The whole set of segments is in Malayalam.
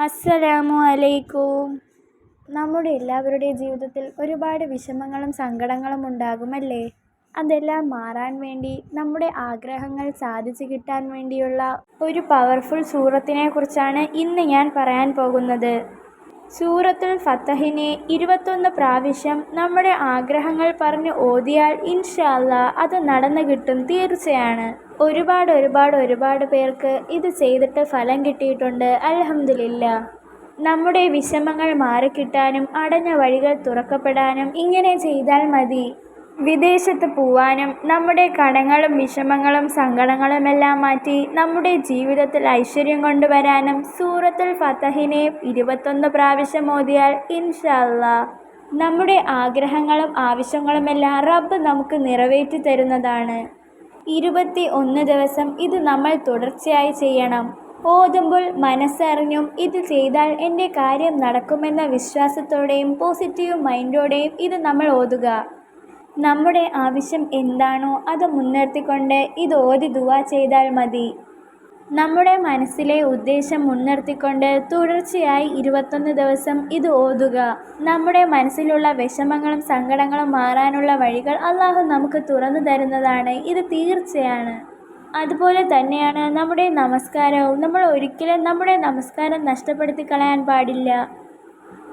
അസ്സലാമു അലൈക്കും. നമ്മുടെ എല്ലാവരുടെയും ജീവിതത്തിൽ ഒരുപാട് വിഷമങ്ങളും സങ്കടങ്ങളും ഉണ്ടാകുമല്ലേ? അതെല്ലാം മാറാൻ വേണ്ടി, നമ്മുടെ ആഗ്രഹങ്ങൾ സാധിച്ചു കിട്ടാൻ വേണ്ടിയുള്ള ഒരു പവർഫുൾ സൂറത്തിനെ കുറിച്ചാണ് ഇന്ന് ഞാൻ പറയാൻ പോകുന്നത്. സൂറത്തുൽ ഫതഹിനെ 21 പ്രാവശ്യം നമ്മുടെ ആഗ്രഹങ്ങൾ പറഞ്ഞ് ഓതിയാൽ ഇൻഷാ അല്ലാഹ് അത് നടന്നു കിട്ടും, തീർച്ചയാണ്. ഒരുപാട് പേർക്ക് ഇത് ചെയ്തിട്ട് ഫലം കിട്ടിയിട്ടുണ്ട്. അൽഹംദുലില്ലാഹ്. നമ്മുടെ വിഷമങ്ങൾ മാറിക്കിട്ടാനും അടഞ്ഞ വഴികൾ തുറക്കപ്പെടാനും ഇങ്ങനെ ചെയ്താൽ മതി. വിദേശത്ത് പോവാനും നമ്മുടെ കടങ്ങളും വിഷമങ്ങളും സങ്കടങ്ങളുമെല്ലാം മാറ്റി നമ്മുടെ ജീവിതത്തിൽ ഐശ്വര്യം കൊണ്ടുവരാനും സൂറത്തുൽ ഫതഹിനെ 21 പ്രാവശ്യം ഓതിയാൽ ഇൻഷാ അല്ലാഹ് നമ്മുടെ ആഗ്രഹങ്ങളും ആവശ്യങ്ങളുമെല്ലാം റബ്ബ് നമുക്ക് നിറവേറ്റി തരുന്നതാണ്. 21 ദിവസം ഇത് നമ്മൾ തുടർച്ചയായി ചെയ്യണം. ഓതുമ്പോൾ മനസ്സറിഞ്ഞും ഇത് ചെയ്താൽ എൻ്റെ കാര്യം നടക്കുമെന്ന വിശ്വാസത്തോടെയും പോസിറ്റീവ് മൈൻഡോടെയും ഇത് നമ്മൾ ഓതുക. നമ്മുടെ ആവശ്യം എന്താണോ അത് മുൻനിർത്തിക്കൊണ്ട് ഇത് ഓതി ദുആ ചെയ്താൽ മതി. നമ്മുടെ മനസ്സിലെ ഉദ്ദേശം മുൻനിർത്തിക്കൊണ്ട് തുടർച്ചയായി 21 ദിവസം ഇത് ഓതുക. നമ്മുടെ മനസ്സിലുള്ള വിഷമങ്ങളും സങ്കടങ്ങളും മാറാനുള്ള വഴികൾ അല്ലാഹു നമുക്ക് തുറന്നു തരുന്നതാണ്, ഇത് തീർച്ചയാണ്. അതുപോലെ തന്നെയാണ് നമ്മുടെ നമസ്കാരവും. നമ്മൾ ഒരിക്കലും നമ്മുടെ നമസ്കാരം നഷ്ടപ്പെടുത്തി കളയാൻ പാടില്ല.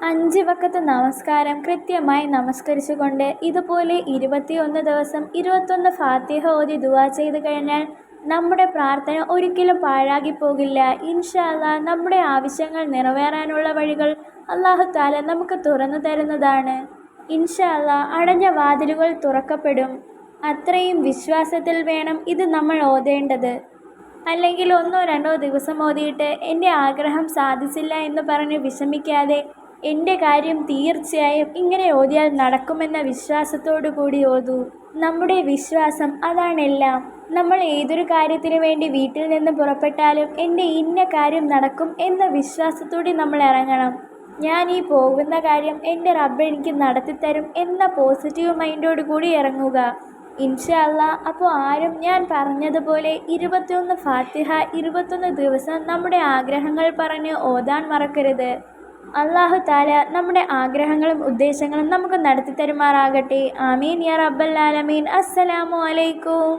5 വഖത്ത് നമസ്കാരം കൃത്യമായി നമസ്കരിച്ചുകൊണ്ട് ഇതുപോലെ 21 ദിവസം 21 ഫാത്തിഹ ഓതി ദുആ ചെയ്ത് കഴിഞ്ഞാൽ നമ്മുടെ പ്രാർത്ഥന ഒരിക്കലും പാഴാകിപ്പോകില്ല. ഇൻഷാ അല്ലാഹ് നമ്മുടെ ആവശ്യങ്ങൾ നിറവേറാനുള്ള വഴികൾ അല്ലാഹു തആല നമുക്ക് തുറന്നു തരുന്നതാണ്. ഇൻഷാ അല്ലാഹ് അടഞ്ഞ വാതിലുകൾ തുറക്കപ്പെടും. അത്രയും വിശ്വാസത്തിൽ വേണം ഇത് നമ്മൾ ഓതേണ്ടത്. അല്ലെങ്കിൽ 1-2 ദിവസം ഓതിയിട്ട് എൻ്റെ ആഗ്രഹം സാധിച്ചില്ല എന്ന് പറഞ്ഞ് വിഷമിക്കാതെ എൻ്റെ കാര്യം തീർച്ചയായും ഇങ്ങനെ ഓതിയാൽ നടക്കുമെന്ന വിശ്വാസത്തോടു കൂടി ഓതൂ. നമ്മുടെ വിശ്വാസം അതാണെല്ലാം. നമ്മൾ ഏതൊരു കാര്യത്തിന് വേണ്ടി വീട്ടിൽ നിന്ന് പുറപ്പെട്ടാലും എൻ്റെ ഇന്ന കാര്യം നടക്കും എന്ന വിശ്വാസത്തോടെ നമ്മൾ ഇറങ്ങണം. ഞാൻ ഈ പോകുന്ന കാര്യം എൻ്റെ റബ്ബ് എനിക്ക് നടത്തിത്തരും എന്ന പോസിറ്റീവ് മൈൻഡോട് കൂടി ഇറങ്ങുക. ഇൻഷാ അല്ലാഹ്. അപ്പോൾ ആരും ഞാൻ പറഞ്ഞതുപോലെ 21 ഫാത്തിഹ 21 ദിവസം നമ്മുടെ ആഗ്രഹങ്ങൾ പറഞ്ഞ് ഓതാൻ മറക്കരുത്. അല്ലാഹു തആല നമ്മുടെ ആഗ്രഹങ്ങളും ഉദ്ദേശങ്ങളും നമുക്ക് നടത്തി തരുമാറാകട്ടെ. ആമീൻ യാ റബ്ബൽ ആലമീൻ. അസ്സലാമു അലൈക്കും.